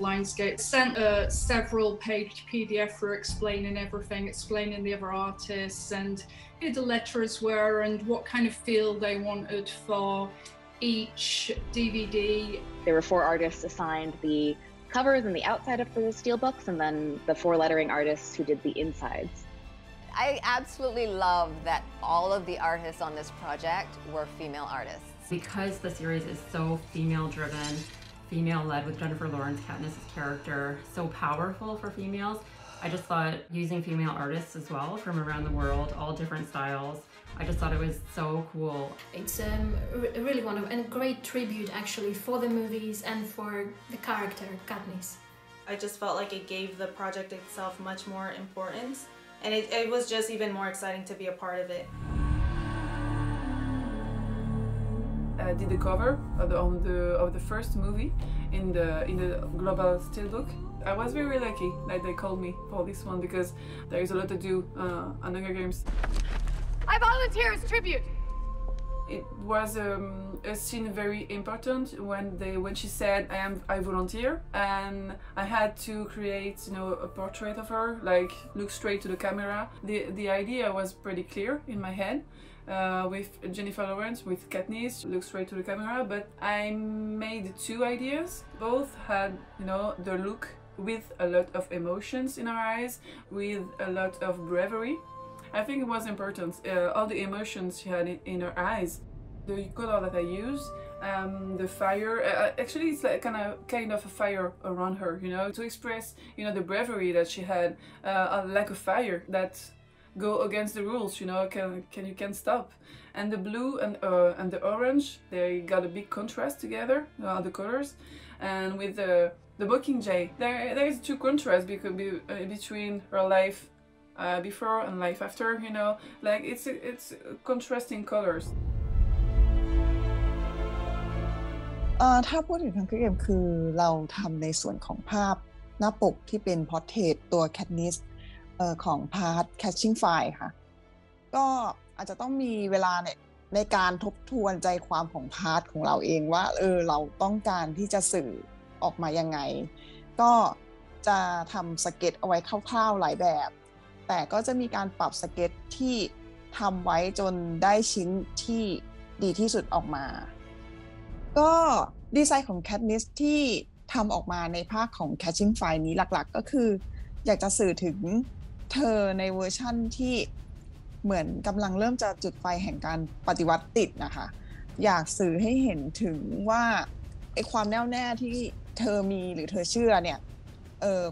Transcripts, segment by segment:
Lionsgate sent a several-page PDF for explaining everything, explaining the other artists and who the letters were and what kind of feel they wanted for each DVD. There were 4 artists assigned the covers and the outside of the steelbooks, and then the 4 lettering artists who did the insides. I absolutely love that all of the artists on this project were female artists. Because the series is so female-driven, female-led with Jennifer Lawrence, Katniss's character, so powerful for females, I just thought using female artists as well from around the world, all different styles, I just thought it was so cool. It's really wonderful and a great tribute actually for the movies and for the character, Katniss. I just felt like it gave the project itself much more importance, and it was just even more exciting to be a part of it. I did the cover of the first movie in the global steelbook. I was very lucky that they called me for this one because there is a lot to do on Hunger Games. I volunteer as tribute. It was a scene very important when she said I volunteer, and I had to create a portrait of her, like look straight to the camera. The idea was pretty clear in my head. With Jennifer Lawrence, with Katniss, look straight to the camera, but I made 2 ideas. Both had the look with a lot of emotions in her eyes, with a lot of bravery. I think it was important, all the emotions she had in her eyes. The color that I used, the fire, actually it's like kind of a fire around her, to express the bravery that she had, like a fire that go against the rules, you can't stop. And the blue and the orange, they got a big contrast together, the colors. And with the Mockingjay, there is 2 contrasts between her life before and life after, like it's contrasting colors. ถ้าพูดถึงทางเกมคือเราทำในส่วนของภาพหน้าปกที่เป็นพอร์เทรตตัวแคทนิสของพาร์ท Catching Fire ค่ะก็อาจจะต้องมีเวลาในการทบทวนใจความของพาร์ทของเราเองว่าเราต้องการที่จะสื่อออกมายังไงก็จะทำสเก็ตเอาไว้คร่าวๆหลายแบบแต่ก็จะมีการปรับสเก็ตที่ทำไว้จนได้ชิ้นที่ดีที่สุดออกมาก็ดีไซน์ของ Katniss ที่ทำออกมาในภาคของ Catching Fire นี้หลักๆก็คืออยากจะสื่อถึงเธอในเวอร์ชั่นที่เหมือนกำลังเริ่มจะจุดไฟแห่งการปฏิวัติติดนะคะอยากสื่อให้เห็นถึงว่าไอ้ความแน่วแน่ที่เธอมีหรือเธอเชื่อเนี่ย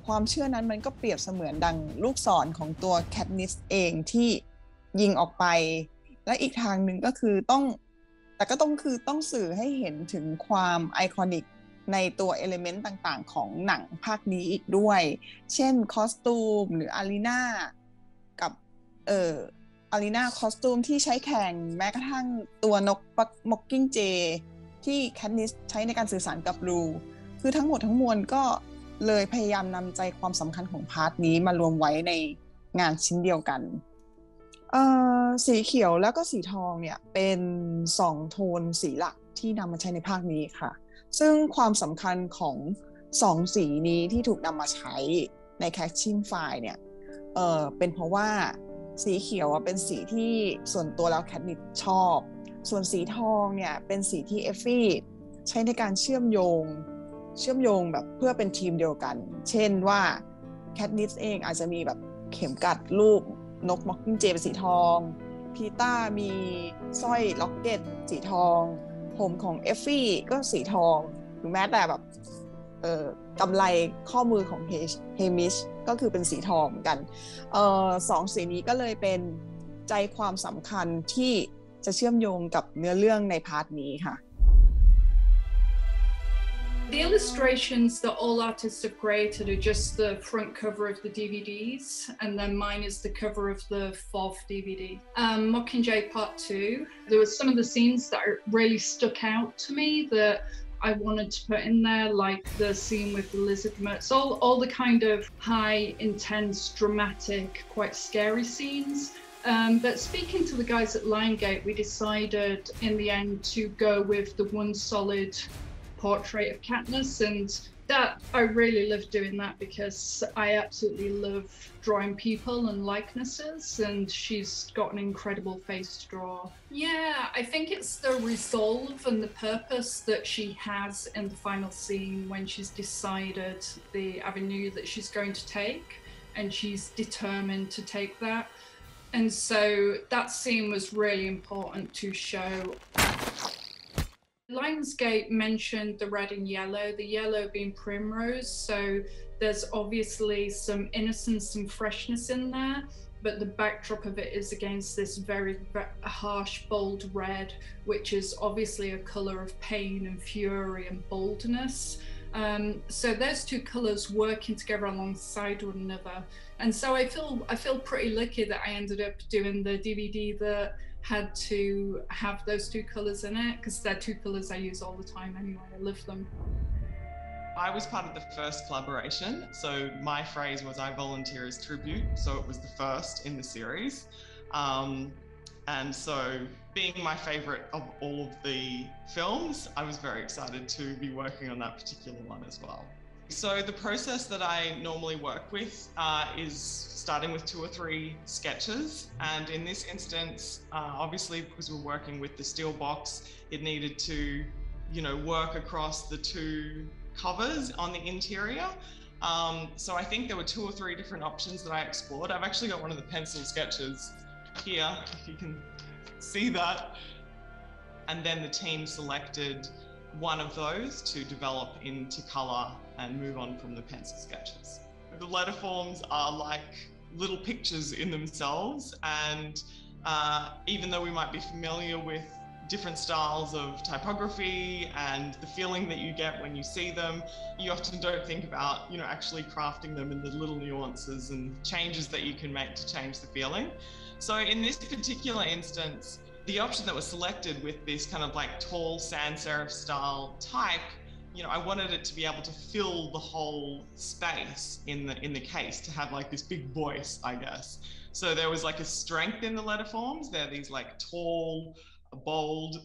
ความเชื่อนั้นมันก็เปรียบเสมือนดังลูกศรของตัวแคทนิสเองที่ยิงออกไปและอีกทางหนึ่งก็คือต้องสื่อให้เห็นถึงความไอคอนิกในตัวเอลิเมนต์ต่างๆของหนังภาคนี้อีกด้วยเช่นคอสตูมหรืออารีนากับอารีนาคอสตูมที่ใช้แข่งแม้กระทั่งตัวนกม็อกกิ้งเจที่แคทนิสใช้ในการสื่อสารกับรูคือทั้งหมดทั้งมวลก็เลยพยายามนำใจความสำคัญของพาร์ทนี้มารวมไว้ในงานชิ้นเดียวกันสีเขียวแล้วก็สีทองเนี่ยเป็น2โทนสีหลักที่นำมาใช้ในภาคนี้ค่ะซึ่งความสำคัญของ2สีนี้ที่ถูกนำมาใช้ใน Catching Fire เนี่ยเป็นเพราะว่าสีเขียวเป็นสีที่ส่วนตัวแล้วแคทนิสชอบส่วนสีทองเนี่ยเป็นสีที่เอฟฟี่ใช้ในการเชื่อมโยงแบบเพื่อเป็นทีมเดียวกันเช่นว่าแคทนิสเองอาจจะมีแบบเข็มกัดรูปนกม็อกกิ้งเจเป็นสีทองพีต้ามีสร้อยล็อกเก็ตสีทองผมของเอฟฟี่ก็สีทองหรือแม้แต่แบบกำไลข้อมือของเฮมิชก็คือเป็นสีทองเหมือนกัน2สีนี้ก็เลยเป็นใจความสำคัญที่จะเชื่อมโยงกับเนื้อเรื่องในพาร์ทนี้ค่ะ The illustrations that all artists have created are just the front cover of the DVDs, and then mine is the cover of the 4th DVD. Mockingjay Part 2, there were some of the scenes that really stuck out to me that I wanted to put in there, like the scene with the lizard mercs, all the kind of high, intense, dramatic, quite scary scenes. But speaking to the guys at Lionsgate, we decided in the end to go with the one solid portrait of Katniss, and That I really love doing that because I absolutely love drawing people and likenesses, and she's got an incredible face to draw. Yeah, I think it's the resolve and the purpose that she has in the final scene when she's decided the avenue that she's going to take, and she's determined to take that. And so that scene was really important to show. Lionsgate mentioned the red and yellow, the yellow being primrose, so there's obviously some innocence and freshness in there, but the backdrop of it is against this very harsh, bold red, which is obviously a colour of pain and fury and boldness. So those two colours working together alongside one another. And so I feel pretty lucky that I ended up doing the DVD that had to have those two colours in it, because they're two colours I use all the time anyway. I love them. I was part of the first collaboration, so my phrase was I volunteer as tribute, so it was the first in the series. And so being my favourite of all of the films, I was very excited to be working on that particular one as well. So the process that I normally work with is starting with 2 or 3 sketches. And in this instance, obviously because we're working with the steel box, it needed to, work across the 2 covers on the interior. So I think there were 2 or 3 different options that I explored. I've actually got one of the pencil sketches here, if you can see that. And then the team selected one of those to develop into colour and move on from the pencil sketches. The letter forms are like little pictures in themselves, and even though we might be familiar with different styles of typography and the feeling that you get when you see them, you often don't think about, actually crafting them and the little nuances and changes that you can make to change the feeling. So in this particular instance, the option that was selected with this kind of like tall sans serif style type, I wanted it to be able to fill the whole space in the case, to have like this big voice, I guess. So there was like a strength in the letter forms. They're these like tall, bold,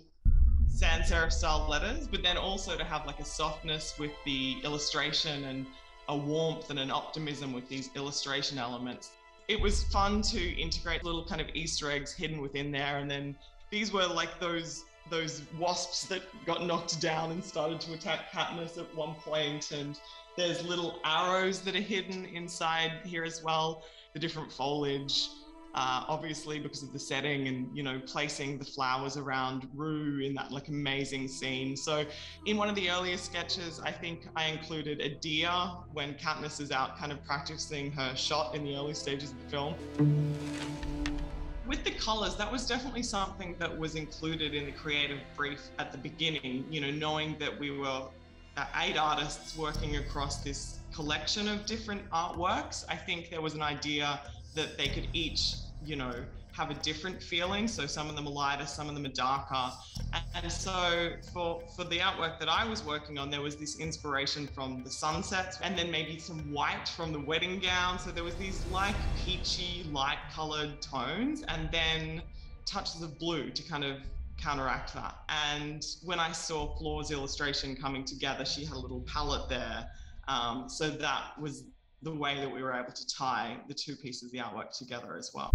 sans serif style letters, but then also to have like a softness with the illustration and a warmth and an optimism with these illustration elements. It was fun to integrate little kind of Easter eggs hidden within there, and then these were like those wasps that got knocked down and started to attack Katniss at one point, and there's little arrows that are hidden inside here as well. The different foliage, obviously because of the setting, and placing the flowers around Rue in that like amazing scene. So in one of the earlier sketches, I think I included a deer when Katniss is out kind of practicing her shot in the early stages of the film. With the colours, that was definitely something that was included in the creative brief at the beginning, knowing that we were 8 artists working across this collection of different artworks. I think there was an idea that they could each, have a different feeling. So some of them are lighter, some of them are darker. And so for the artwork that I was working on, there was this inspiration from the sunsets, and then maybe some white from the wedding gown. So there was these like peachy, light colored tones, and then touches of blue to kind of counteract that. And when I saw Flore's illustration coming together, she had a little palette there. So that was the way that we were able to tie the 2 pieces of the artwork together as well.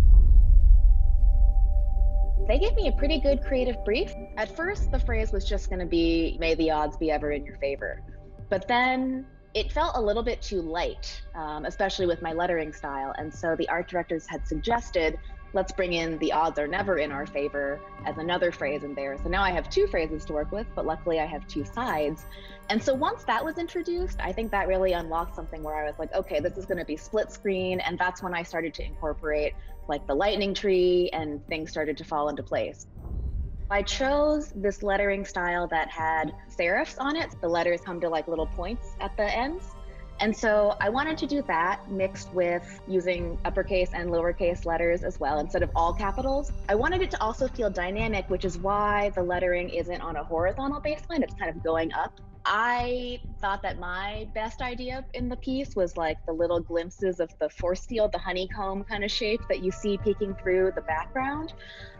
They gave me a pretty good creative brief. At first, the phrase was just going to be, may the odds be ever in your favor. But then it felt a little bit too light, especially with my lettering style. And so the art directors had suggested, let's bring in the odds are never in our favor as another phrase in there. So now I have 2 phrases to work with, but luckily I have 2 sides. And so once that was introduced, I think that really unlocked something where I was like, okay, this is going to be split screen. And that's when I started to incorporate like the lightning tree, and things started to fall into place. I chose this lettering style that had serifs on it. The letters come to like little points at the ends. And so I wanted to do that mixed with using uppercase and lowercase letters as well, instead of all capitals. I wanted it to also feel dynamic, which is why the lettering isn't on a horizontal baseline, it's kind of going up. I thought that my best idea in the piece was like the little glimpses of the force field, the honeycomb kind of shape that you see peeking through the background.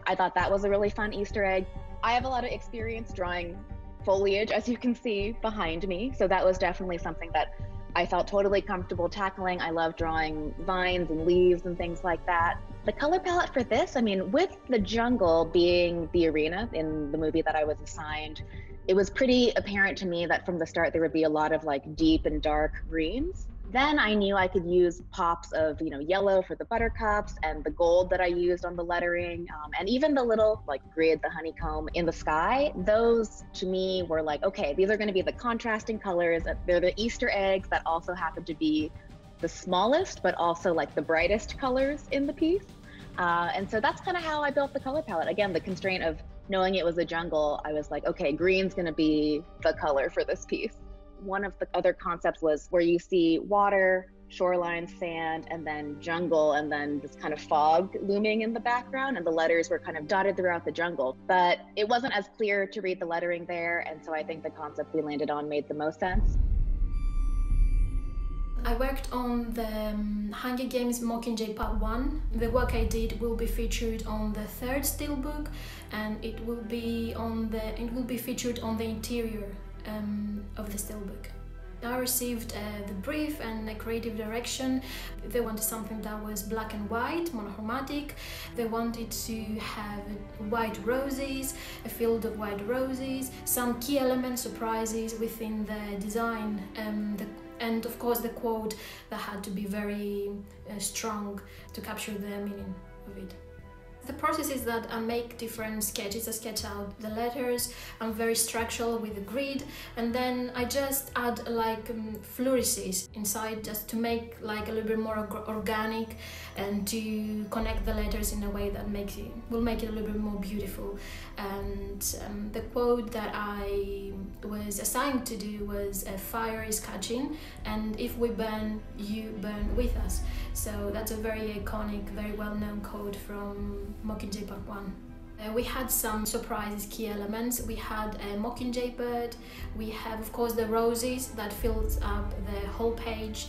I thought that was a really fun Easter egg. I have a lot of experience drawing foliage, as you can see behind me. So that was definitely something that I felt totally comfortable tackling. I love drawing vines and leaves and things like that. The color palette for this, I mean, with the jungle being the arena in the movie that I was assigned, it was pretty apparent to me that from the start there would be a lot of like deep and dark greens. Then I knew I could use pops of, yellow for the buttercups and the gold that I used on the lettering, and even the little like grid, the honeycomb in the sky. Those to me were like, okay, these are going to be the contrasting colors. They're the Easter eggs that also happen to be the smallest, but also like the brightest colors in the piece. And so that's kind of how I built the color palette. Again, the constraint of knowing it was a jungle, I was like, okay, green's going to be the color for this piece. One of the other concepts was where you see water, shoreline, sand, and then jungle, and then this kind of fog looming in the background, and the letters were kind of dotted throughout the jungle. But it wasn't as clear to read the lettering there, and so I think the concept we landed on made the most sense. I worked on the Hunger Games Mockingjay Part 1. The work I did will be featured on the third steelbook, and it will be featured on the interior of the steelbook. I received the brief and the creative direction. They wanted something that was black and white, monochromatic. They wanted to have white roses, a field of white roses, some key element surprises within the design, and of course the quote that had to be very strong to capture the meaning of it. The process is that I make different sketches. I sketch out the letters. I'm very structural with the grid, and then I just add like flourishes inside, just to make like a little bit more organic and to connect the letters in a way that will make it a little bit more beautiful. And the quote that I was assigned to do was "Fire is catching, and if we burn, you burn with us." So that's a very iconic, very well-known quote from Mockingjay Part 1. We had some surprises, key elements. We had a mockingjay bird. We have, of course, the roses that fills up the whole page,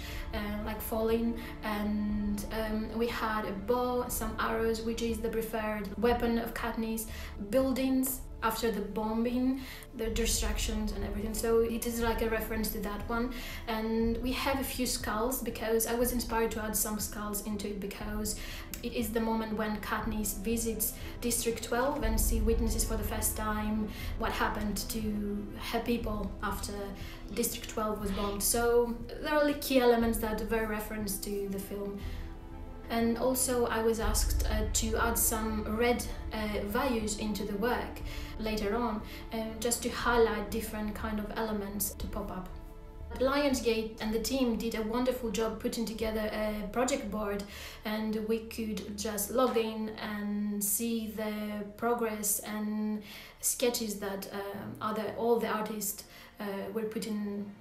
like falling. And we had a bow, some arrows, which is the preferred weapon of Katniss. Buildings after the bombing, the distractions and everything. So it is like a reference to that one. And we have a few skulls because I was inspired to add some skulls into it because it is the moment when Katniss visits District 12 and she witnesses for the first time what happened to her people after District 12 was bombed. So there are key elements that are very reference to the film. And also I was asked to add some red values into the work later on, just to highlight different kind of elements to pop up. Lionsgate and the team did a wonderful job putting together a project board, and we could just log in and see the progress and sketches that all the artists were putting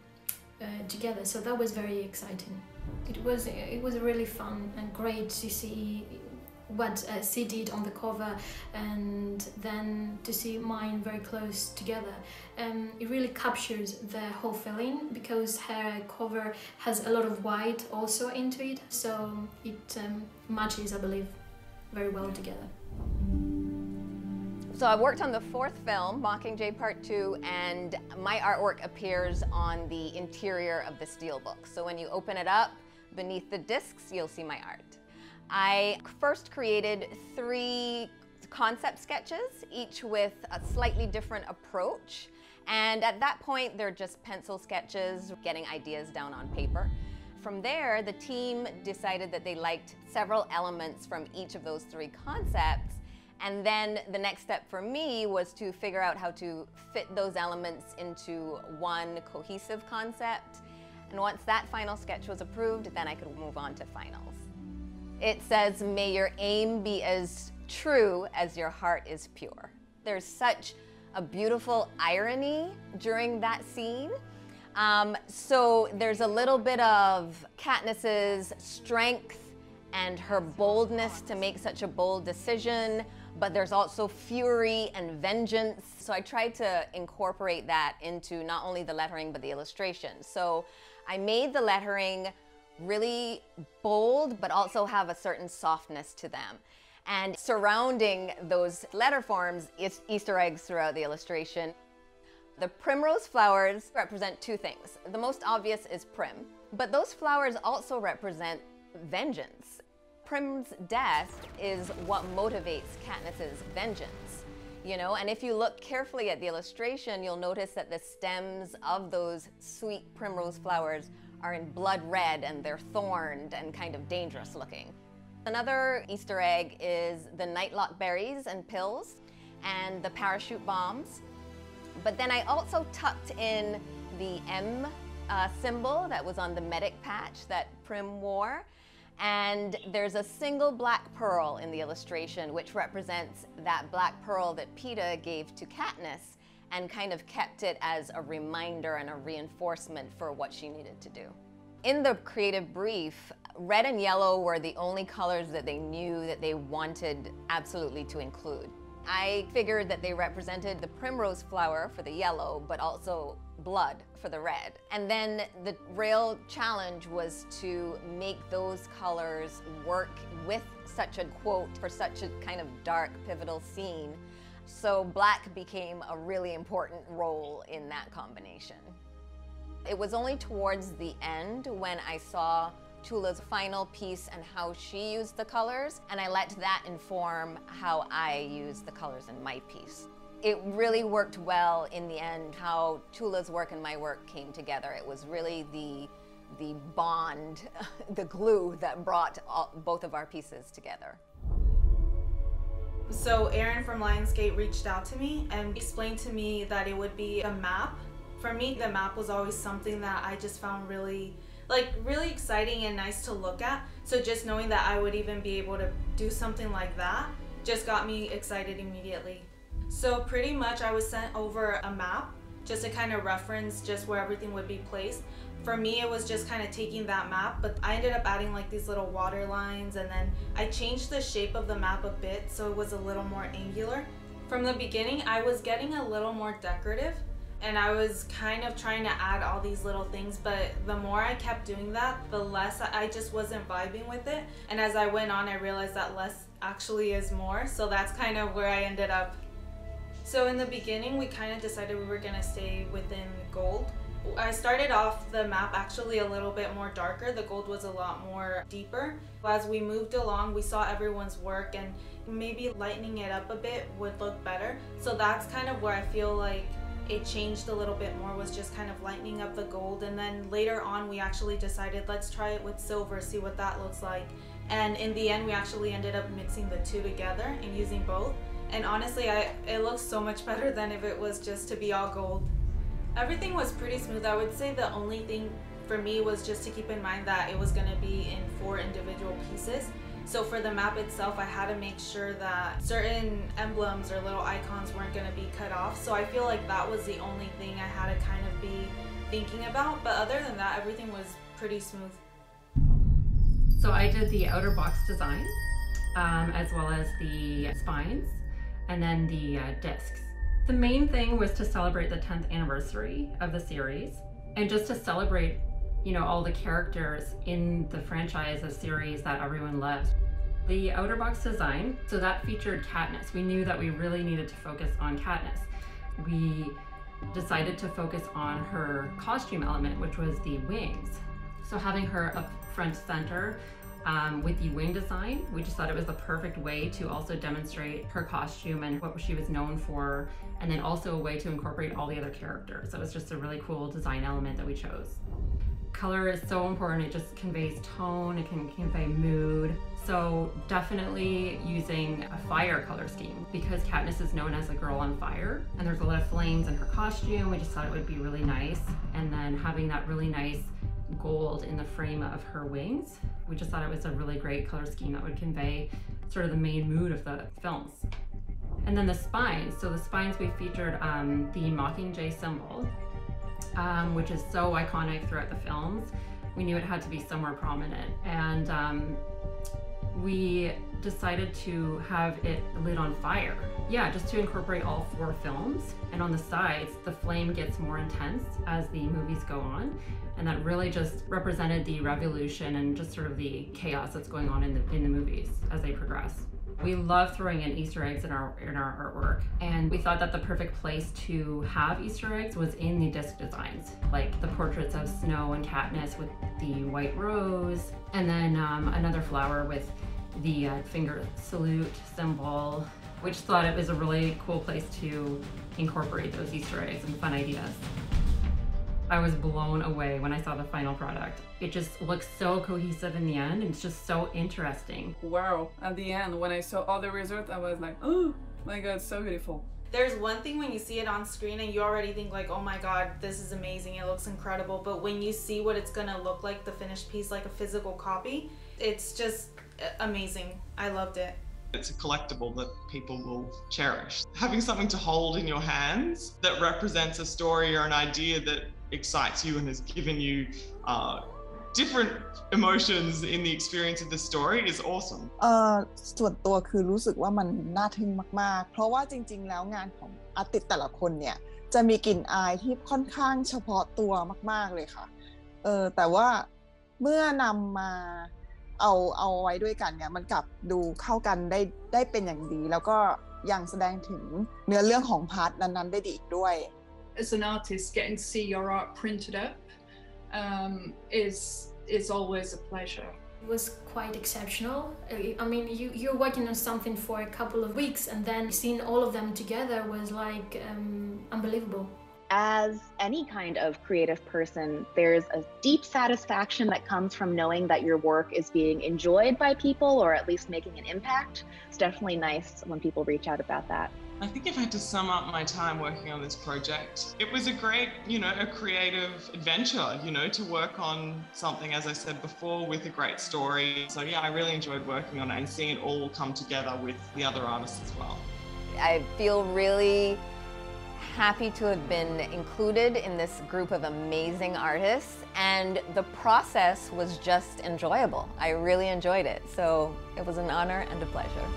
together. So that was very exciting. It was really fun and great to see what she did on the cover, and then to see mine very close together. It really captures the whole feeling because her cover has a lot of white also into it, so it matches, I believe, very well together. So I worked on the fourth film, Mockingjay Part 2, and my artwork appears on the interior of the steelbook. So when you open it up, beneath the discs, you'll see my art. I first created 3 concept sketches, each with a slightly different approach. And at that point, they're just pencil sketches, getting ideas down on paper. From there, the team decided that they liked several elements from each of those 3 concepts. And then the next step for me was to figure out how to fit those elements into one cohesive concept. And once that final sketch was approved, then I could move on to finals. It says, "May your aim be as true as your heart is pure." There's such a beautiful irony during that scene. So there's a little bit of Katniss's strength and her boldness to make such a bold decision, but there's also fury and vengeance. So I tried to incorporate that into not only the lettering, but the illustration. So I made the lettering really bold, but also have a certain softness to them. And surrounding those letter forms is Easter eggs throughout the illustration. The primrose flowers represent two things. The most obvious is Prim, but those flowers also represent vengeance. Prim's death is what motivates Katniss's vengeance, you know? And if you look carefully at the illustration, you'll notice that the stems of those sweet primrose flowers are in blood red and they're thorned and kind of dangerous looking. Another Easter egg is the nightlock berries and pills and the parachute bombs. But then I also tucked in the M symbol that was on the medic patch that Prim wore. And there's a single black pearl in the illustration, which represents that black pearl that Peeta gave to Katniss and kind of kept it as a reminder and a reinforcement for what she needed to do. In the creative brief, red and yellow were the only colors that they knew that they wanted absolutely to include. I figured that they represented the primrose flower for the yellow, but also blood for the red. And then the real challenge was to make those colors work with such a quote for such a kind of dark, pivotal scene. So black became a really important role in that combination. It was only towards the end when I saw Tula's final piece and how she used the colors, and I let that inform how I use the colors in my piece. It really worked well in the end, how Tula's work and my work came together. It was really the bond, the glue that brought both of our pieces together. So Aaron from Lionsgate reached out to me and explained to me that it would be a map. For me, the map was always something that I just found really exciting and nice to look at. So just knowing that I would even be able to do something like that just got me excited immediately. So pretty much I was sent over a map just to kind of reference just where everything would be placed. For me, it was just kind of taking that map, but I ended up adding like these little water lines, and then I changed the shape of the map a bit so it was a little more angular. From the beginning, I was getting a little more decorative, and I was kind of trying to add all these little things, but the more I kept doing that, the less I just wasn't vibing with it. And as I went on, I realized that less actually is more, so that's kind of where I ended up. So in the beginning, we kind of decided we were gonna stay within gold. I started off the map actually a little bit more darker. The gold was a lot more deeper. As we moved along, we saw everyone's work, and maybe lightening it up a bit would look better. So that's kind of where I feel like it changed a little bit more, was just kind of lightening up the gold. And then later on, we actually decided, let's try it with silver, see what that looks like. And in the end, we actually ended up mixing the two together and using both. And honestly, it looks so much better than if it was just to be all gold. Everything was pretty smooth. I would say the only thing for me was just to keep in mind that it was going to be in 4 individual pieces. So for the map itself, I had to make sure that certain emblems or little icons weren't going to be cut off. So I feel like that was the only thing I had to kind of be thinking about. But other than that, everything was pretty smooth. So I did the outer box design, as well as the spines, and then the discs. The main thing was to celebrate the 10th anniversary of the series, and just to celebrate, you know, all the characters in the franchise of series that everyone loves. The outer box design, so that featured Katniss. We knew that we really needed to focus on Katniss. We decided to focus on her costume element, which was the wings. So having her up front center with the wing design, we just thought it was the perfect way to also demonstrate her costume and what she was known for, and then also a way to incorporate all the other characters. So it was just a really cool design element that we chose. Color is so important. It just conveys tone, it can convey mood. So definitely using a fire color scheme, because Katniss is known as a girl on fire, and there's a lot of flames in her costume. We just thought it would be really nice. And then having that really nice gold in the frame of her wings, we just thought it was a really great color scheme that would convey sort of the main mood of the films. And then the spines. So the spines, we featured the Mockingjay symbol, which is so iconic throughout the films. We knew it had to be somewhere prominent. And We decided to have it lit on fire. Yeah, just to incorporate all 4 films. And on the sides, the flame gets more intense as the movies go on. And that really just represented the revolution and just sort of the chaos that's going on in the movies as they progress. We love throwing in Easter eggs in our artwork, and we thought that the perfect place to have Easter eggs was in the disc designs, like the portraits of Snow and Katniss with the white rose, and then another flower with the finger salute symbol. We just thought it was a really cool place to incorporate those Easter eggs and fun ideas. I was blown away when I saw the final product. It just looks so cohesive in the end, and it's just so interesting. Wow, at the end, when I saw all the results, I was like, oh my god, so beautiful. There's one thing when you see it on screen and you already think like, oh my god, this is amazing, it looks incredible, but when you see what it's gonna look like, the finished piece, like a physical copy, it's just amazing. I loved it. It's a collectible that people will cherish. Having something to hold in your hands that represents a story or an idea that excites you and has given you different emotions in the experience of the story is awesome. ส่วนตัวคือรู้สึกว่ามันน่าทึ่งมากๆเพราะว่าจริงๆแล้วงานของอาร์ติสต์แต่ละคนเนี่ยจะมีกลิ่นอายที่ค่อนข้างเฉพาะตัวมากๆเลยค่ะแต่ว่าเมื่อนำมาเอาไว้ด้วยกันเนี่ยมันกลับดูเข้ากันได้เป็นอย่างดีแล้วก็ยังแสดงถึงเนื้อเรื่องของพาร์ทนั้นๆได้ดีอีกด้วย As an artist, getting to see your art printed up is always a pleasure. It was quite exceptional. I mean, you're working on something for a couple of weeks, and then seeing all of them together was like unbelievable. As any kind of creative person, there's a deep satisfaction that comes from knowing that your work is being enjoyed by people, or at least making an impact. It's definitely nice when people reach out about that. I think if I had to sum up my time working on this project, it was a great, a creative adventure, to work on something, as I said before, with a great story. So yeah, I really enjoyed working on it and seeing it all come together with the other artists as well. I feel really happy to have been included in this group of amazing artists, and the process was just enjoyable. I really enjoyed it, so it was an honor and a pleasure.